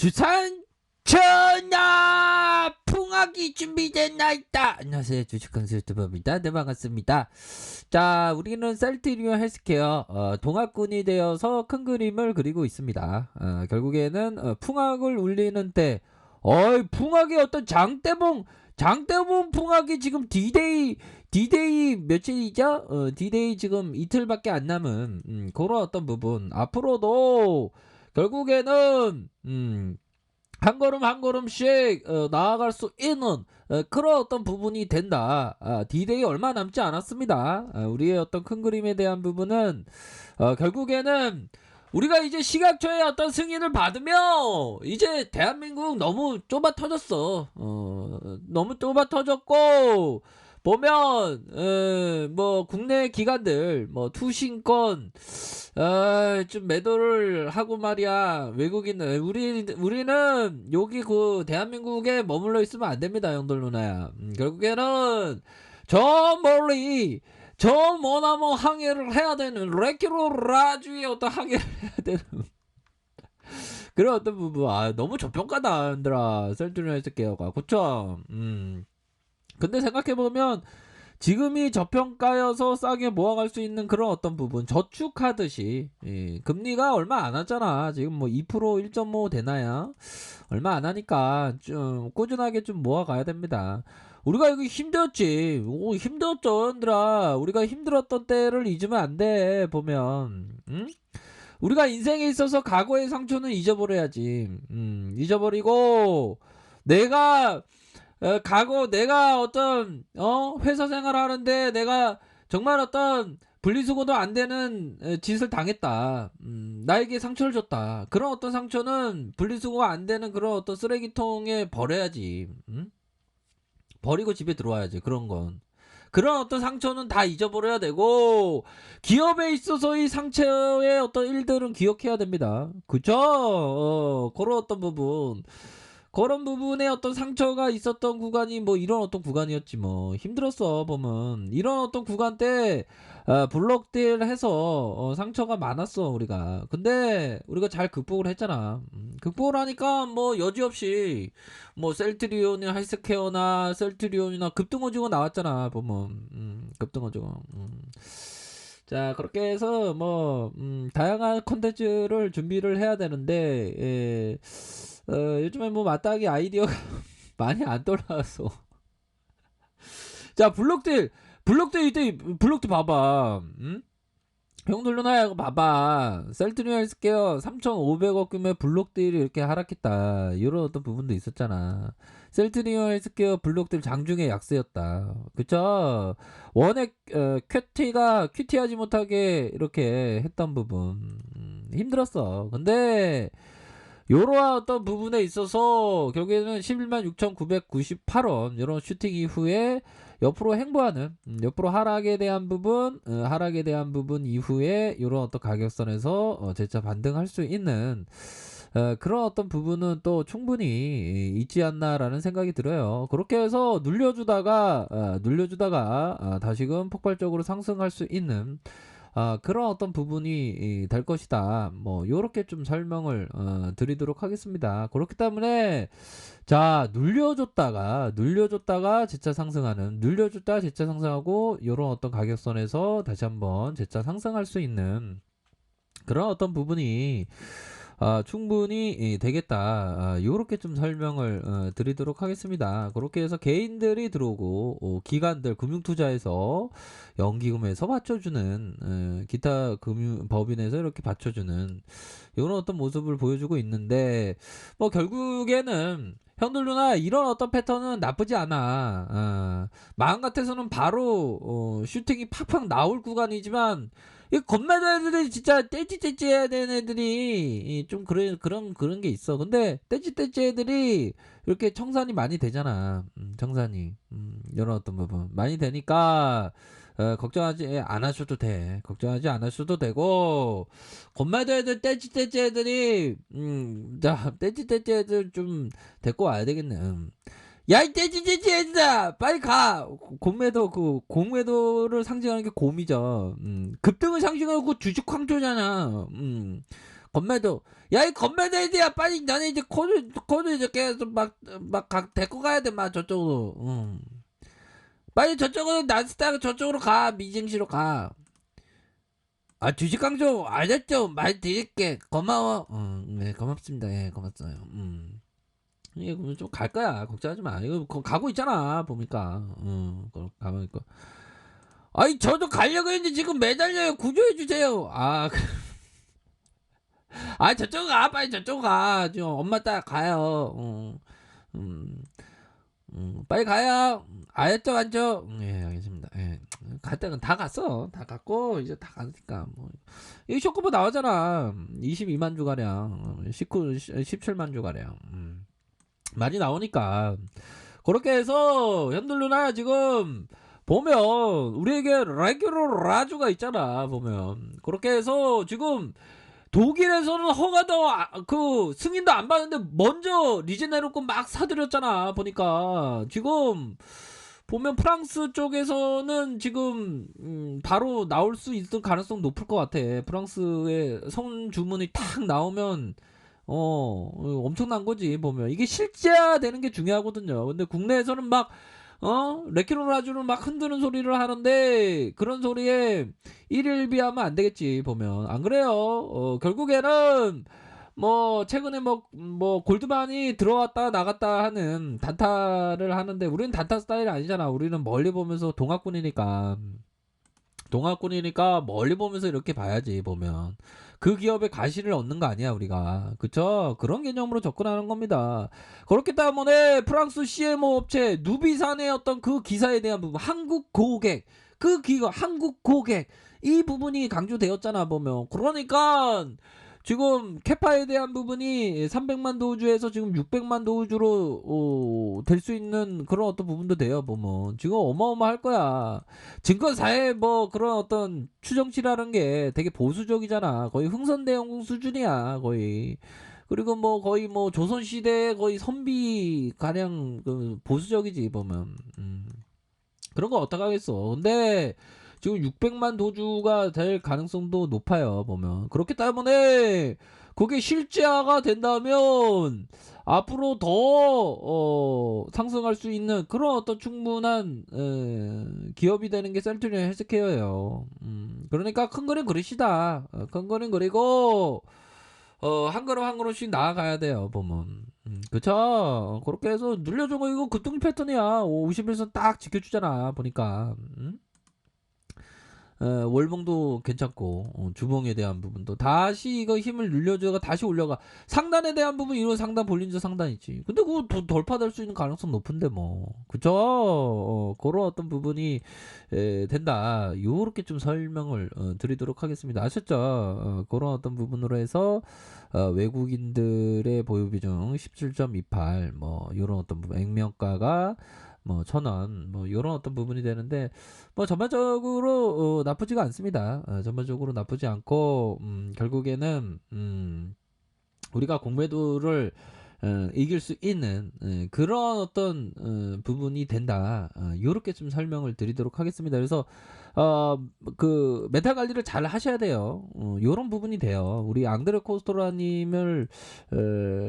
주산 전화 풍악이 준비됐나이다. 안녕하세요, 주식강수 유튜버입니다. 네, 반갑습니다. 자, 우리는 셀트리온 헬스케어 동학군이 되어서 큰 그림을 그리고 있습니다. 결국에는 풍악을 울리는 때 풍악의 어떤 장대봉 풍악이 지금 디데이 며칠이죠? 디데이 지금 이틀밖에 안 남은 그런 어떤 부분 앞으로도 결국에는 한 걸음 한 걸음씩 나아갈 수 있는 그런 어떤 부분이 된다. 디데이 얼마 남지 않았습니다. 우리의 어떤 큰 그림에 대한 부분은 결국에는 우리가 이제 시각처의 어떤 승인을 받으며 이제 대한민국 너무 좁아 터졌어. 너무 좁아 터졌고 보면 뭐 국내 기관들 뭐 투신권 좀 매도를 하고 말이야. 외국인은 우리는 여기 그 대한민국에 머물러 있으면 안 됩니다, 형들 누나야. 결국에는 저 멀리 저 머나먼 항해를 해야 되는 레키로라주의 어떤 항해를 해야 되는 그런 어떤 부분. 너무 저평가다 얘들아. 셀트리온 헬스케어가 그쵸. 근데 생각해보면 지금이 저평가여서 싸게 모아갈 수 있는 그런 어떤 부분, 저축하듯이. 금리가 얼마 안 하잖아. 지금 뭐 2% 1.5 되나야? 얼마 안 하니까 좀 꾸준하게 좀 모아가야 됩니다. 우리가 이거 힘들었지. 힘들었죠, 얘들아. 우리가 힘들었던 때를 잊으면 안 돼. 보면 우리가 인생에 있어서 과거의 상처는 잊어버려야지. 잊어버리고 내가 내가 어떤 회사 생활 하는데 내가 정말 어떤 분리수거도 안 되는 짓을 당했다. 나에게 상처를 줬다. 그런 어떤 상처는 분리수거가 안 되는 그런 어떤 쓰레기통에 버려야지. 버리고 집에 들어와야지. 그런 건. 그런 어떤 상처는 다 잊어버려야 되고 기업에 있어서의 상처의 어떤 일들은 기억해야 됩니다. 그쵸? 그런 어떤 부분. 그런 부분에 어떤 상처가 있었던 구간이 뭐 이런 어떤 구간이었지 뭐. 힘들었어 보면. 이런 어떤 구간 때 블록딜 해서 상처가 많았어 우리가. 근데 우리가 잘 극복을 했잖아. 극복을 하니까 뭐 여지없이 뭐 셀트리온이나 헬스케어나 셀트리온이나 급등오징어 나왔잖아 보면. 급등오징어. 자, 그렇게 해서 뭐 다양한 컨텐츠를 준비를 해야 되는데 요즘에 뭐 마땅히 아이디어가 많이 안 떠올라서. 자, 블록딜 이때 블록딜 봐봐. 형들 누나 이거 봐봐. 셀트리온 헬스케어 3,500억 규모의 블록딜이 이렇게 하락했다. 이런 어떤 부분도 있었잖아. 셀트리온 헬스케어 블록딜 장중에 약세였다. 그쵸? 원액 큐티하지 못하게 이렇게 했던 부분. 힘들었어. 근데 요러한 어떤 부분에 있어서 결국에는 11만 6,998원 이런 슈팅 이후에 옆으로 행보하는 옆으로 하락에 대한 부분 이후에 이런 어떤 가격선에서 재차 반등할 수 있는 그런 어떤 부분은 또 충분히 있지 않나라는 생각이 들어요. 그렇게 해서 눌려주다가 다시금 폭발적으로 상승할 수 있는 그런 어떤 부분이 될 것이다. 뭐 요렇게 좀 설명을 드리도록 하겠습니다. 그렇기 때문에 자, 눌려줬다가 재차 상승하는, 눌려줬다가 재차 상승하고 요런 어떤 가격선에서 다시 한번 재차 상승할 수 있는 그런 어떤 부분이 충분히 되겠다. 요렇게 좀 설명을 드리도록 하겠습니다. 그렇게 해서 개인들이 들어오고 기관들 금융투자에서 연기금에서 받쳐주는 기타 법인에서 이렇게 받쳐주는 이런 어떤 모습을 보여주고 있는데 뭐 결국에는 형들 누나 이런 어떤 패턴은 나쁘지 않아. 마음 같아서는 바로 슈팅이 팍팍 나올 구간이지만 이 겁나는 애들이 진짜 떼찌떼찌 해야 되는 애들이 좀 그런 게 있어. 근데 떼찌떼찌 애들이 이렇게 청산이 많이 되잖아. 청산이 이런 어떤 부분 많이 되니까 걱정하지 안 하셔도 돼. 걱정하지 않으셔도 되고 겁나는 애들 떼찌떼찌 애들이 자 떼찌떼찌 애들 좀 데리고 와야 되겠네. 야, 이 떼지떼지 애들아 빨리 가. 공매도를 상징하는 게 곰이죠. 급등을 상징하고 주식 광조잖아. 건매도. 야, 이 건매들이야, 빨리 너네 이제 코드 이제 계속 막 데리고 가야 돼, 막 저쪽으로. 빨리 저쪽으로 나스닥 저쪽으로 가, 미증시로 가. 아, 주식 강조 알겠죠? 말 드릴게. 고마워. 네, 고맙습니다. 예, 고맙어요. 예, 그럼 좀 갈 거야. 걱정하지 마. 이거 가고 있잖아. 보니까. 가고 있고. 아니, 저도 가려고 했는데 지금 매달려요. 구조해 주세요. 아, 아, 저쪽 가. 빨리 저쪽 가. 좀 엄마 따라 가요. 음, 빨리 가요. 알았죠, 안죠? 예, 알겠습니다. 예. 갈 때는 다 갔어. 다 갔고, 이제 다 갔으니까. 뭐. 이 쇼크보 나오잖아. 22만 주가량. 17만 주가량. 많이 나오니까. 그렇게 해서, 현들 누나 지금, 보면, 우리에게 레귤러 라주가 있잖아, 보면. 그렇게 해서, 지금, 독일에서는 허가도 그 승인도 안 받는데 먼저 리제네르코 막 사들였잖아 보니까. 지금 보면 프랑스 쪽에서는 지금 바로 나올 수 있을 가능성 높을 것 같아. 프랑스의 성 주문이 탁 나오면 엄청난 거지. 보면 이게 실제화되는 게 중요하거든요. 근데 국내에서는 막 레키로라주는 막 흔드는 소리를 하는데 그런 소리에 일일비하면 안 되겠지. 보면 안 그래요. 결국에는 뭐 최근에 뭐 골드만이 들어왔다 나갔다 하는 단타를 하는데 우리는 단타 스타일이 아니잖아. 우리는 멀리 보면서 동학군이니까 멀리 보면서 이렇게 봐야지. 보면 그 기업의 가시를 얻는 거 아니야 우리가. 그쵸? 그런 개념으로 접근하는 겁니다. 그렇기 때문에 프랑스 CMO 업체 누비산의 어떤 그 기사에 대한 부분, 한국 고객, 그 기업 한국 고객 이 부분이 강조되었잖아. 보면 그러니까 지금 캐파에 대한 부분이 300만 도우주에서 지금 600만 도우주로 될 수 있는 그런 어떤 부분도 돼요. 보면 지금 어마어마할 거야. 증권사의 뭐 그런 어떤 추정치라는 게 되게 보수적이잖아. 거의 흥선대영 수준이야. 거의. 그리고 뭐 거의 뭐 조선시대의 거의 선비 가량 그 보수적이지 보면. 그런 거 어떡하겠어. 근데 지금 600만 도주가 될 가능성도 높아요. 보면 그렇기 때문에 그게 실제화가 된다면 앞으로 더 상승할 수 있는 그런 어떤 충분한 기업이 되는 게 셀트리온 헬스케어예요. 그러니까 큰 그림 그리시다. 큰 그림 그리고 한 걸음 한 걸음씩 나아가야 돼요. 보면. 그쵸? 그렇게 해서 눌려준 거 이거 급등 패턴이야. 51선 딱 지켜주잖아. 보니까. 월봉도 괜찮고 주봉에 대한 부분도 다시 이거 힘을 늘려줘가 다시 올려가. 상단에 대한 부분 이런 상단 볼린저 상단 있지. 근데 그거 돌파될 수 있는 가능성 높은데 뭐 그쵸? 그런 어떤 부분이 된다. 요렇게 좀 설명을 드리도록 하겠습니다. 아셨죠? 그런 어떤 부분으로 해서 외국인들의 보유 비중 17.28 뭐 요런 어떤 부분 액면가가 뭐 1,000원 뭐 요런 어떤 부분이 되는데 뭐 전반적으로 나쁘지가 않습니다. 전반적으로 나쁘지 않고 결국에는 우리가 공매도를 이길 수 있는 그런 어떤 부분이 된다. 요렇게 좀 설명을 드리도록 하겠습니다. 그래서 그 멘탈 관리를 잘 하셔야 돼요. 요런 부분이 돼요. 우리 앙드레 코스토라님을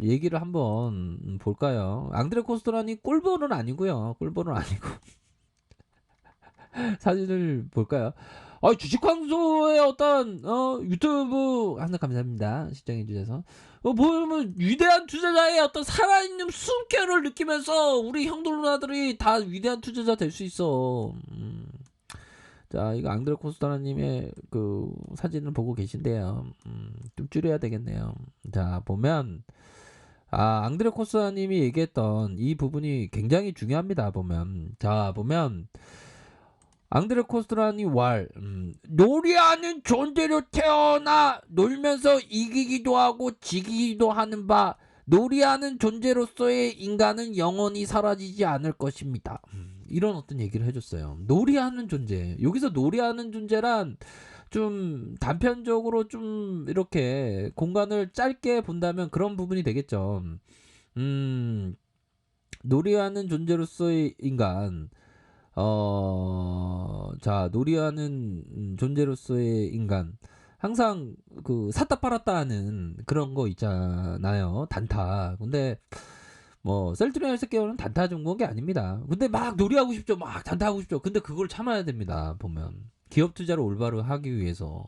얘기를 한번 볼까요? 앙드레 코스토라님 꿀벌은 아니고요. 꿀벌은 아니고 사진을 볼까요? 주식광소의 어떤 유튜브 하나 감사합니다. 시청해 주셔서 보면 위대한 투자자의 어떤 살아있는 숨결을 느끼면서 우리 형들 누나들이 다 위대한 투자자 될 수 있어. 자, 이거 앙드레 코스타라님의 그 사진을 보고 계신데요. 좀 줄여야 되겠네요. 자, 보면 앙드레 코스타님이 얘기했던 이 부분이 굉장히 중요합니다. 보면 앙드레 코스트라니 놀이하는 존재로 태어나 놀면서 이기기도 하고 지기도 하는 바 놀이하는 존재로서의 인간은 영원히 사라지지 않을 것입니다. 이런 어떤 얘기를 해줬어요. 놀이하는 존재. 여기서 놀이하는 존재란 좀 단편적으로 좀 이렇게 공간을 짧게 본다면 그런 부분이 되겠죠. 놀이하는 존재로서의 인간. 자, 놀이하는 존재로서의 인간. 항상 그 샀다 팔았다 하는 그런 거 있잖아요. 단타. 근데 뭐 셀트리온 헬스케어는 단타 중국이 아닙니다. 근데 막 놀이하고 싶죠. 막 단타하고 싶죠. 근데 그걸 참아야 됩니다. 보면 기업 투자를 올바로 하기 위해서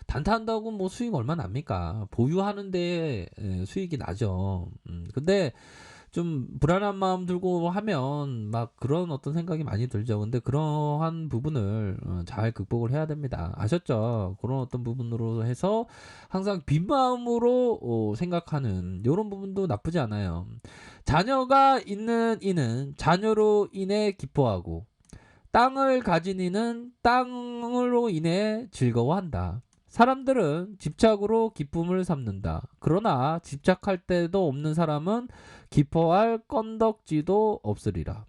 단타한다고 뭐 수익 얼마 납니까? 보유하는데 수익이 나죠. 근데 좀 불안한 마음 들고 하면 막 그런 어떤 생각이 많이 들죠. 근데 그러한 부분을 잘 극복을 해야 됩니다. 아셨죠? 그런 어떤 부분으로 해서 항상 빈 마음으로 생각하는 이런 부분도 나쁘지 않아요. 자녀가 있는 이는 자녀로 인해 기뻐하고 땅을 가진 이는 땅으로 인해 즐거워한다. 사람들은 집착으로 기쁨을 삼는다. 그러나 집착할 때도 없는 사람은 기뻐할 건덕지도 없으리라.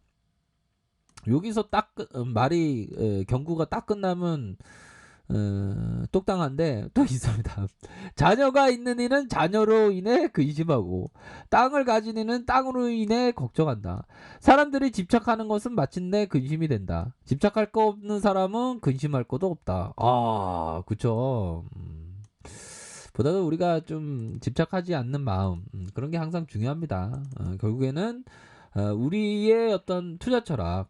여기서 딱 말이 경구가 딱 끝나면 똑당한데 또 있습니다. 자녀가 있는 이는 자녀로 인해 근심하고 땅을 가진 이는 땅으로 인해 걱정한다. 사람들이 집착하는 것은 마침내 근심이 된다. 집착할 거 없는 사람은 근심할 것도 없다. 아, 그쵸. 보다도 우리가 좀 집착하지 않는 마음, 그런 게 항상 중요합니다. 결국에는 우리의 어떤 투자 철학,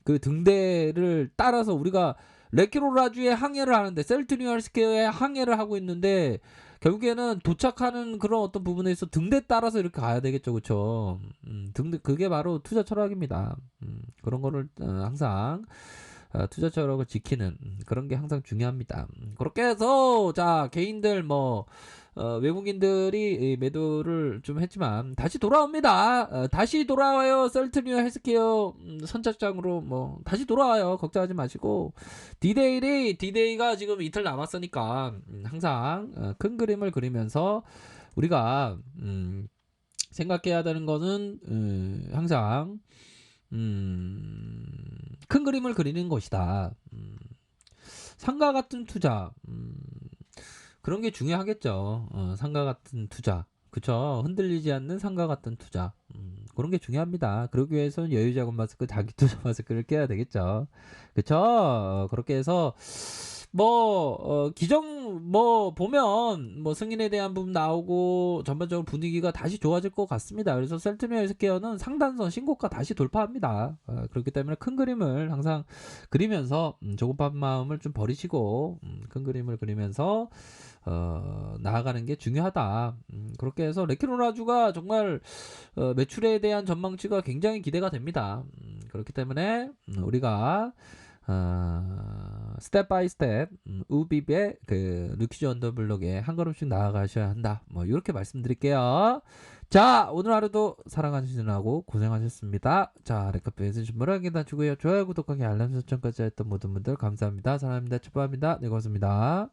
그 등대를 따라서 우리가 레키로라주의 항해를 하는데 셀트리온 헬스케어의 항해를 하고 있는데 결국에는 도착하는 그런 어떤 부분에서 등대 따라서 이렇게 가야 되겠죠, 그렇죠? 등대 그게 바로 투자 철학입니다. 그런 거를 항상 투자 철학을 지키는 그런 게 항상 중요합니다. 그렇게 해서 자 개인들 뭐 외국인들이 매도를 좀 했지만 다시 돌아옵니다. 다시 돌아와요. 셀트리온 헬스케어 선착장으로 뭐 다시 돌아와요. 걱정하지 마시고 디데이가 지금 이틀 남았으니까 항상 큰 그림을 그리면서 우리가 생각해야 되는 거는 항상 큰 그림을 그리는 것이다. 상가 같은 투자, 그런 게 중요하겠죠. 상가 같은 투자. 그쵸. 흔들리지 않는 상가 같은 투자. 그런 게 중요합니다. 그러기 위해서는 여유자금 마스크, 자기 투자 마스크를 껴야 되겠죠. 그쵸. 그렇게 해서, 보면, 승인에 대한 부분 나오고, 전반적으로 분위기가 다시 좋아질 것 같습니다. 그래서 셀트리온 헬스케어는 상단선 신고가 다시 돌파합니다. 그렇기 때문에 큰 그림을 항상 그리면서, 조급한 마음을 좀 버리시고, 큰 그림을 그리면서, 나아가는 게 중요하다. 그렇게 해서 레키노라주가 정말 매출에 대한 전망치가 굉장히 기대가 됩니다. 그렇기 때문에 우리가 스텝 바이 스텝 우비의 그 루키즈 언더블록에 한 걸음씩 나아가셔야 한다. 뭐 이렇게 말씀드릴게요. 자, 오늘 하루도 사랑하시느라고 고생하셨습니다. 자, 레카페에서 주문하게 놔주고요. 좋아요, 구독하기, 알람 설정까지 했던 모든 분들 감사합니다. 사랑합니다. 축복합니다. 네, 고맙습니다.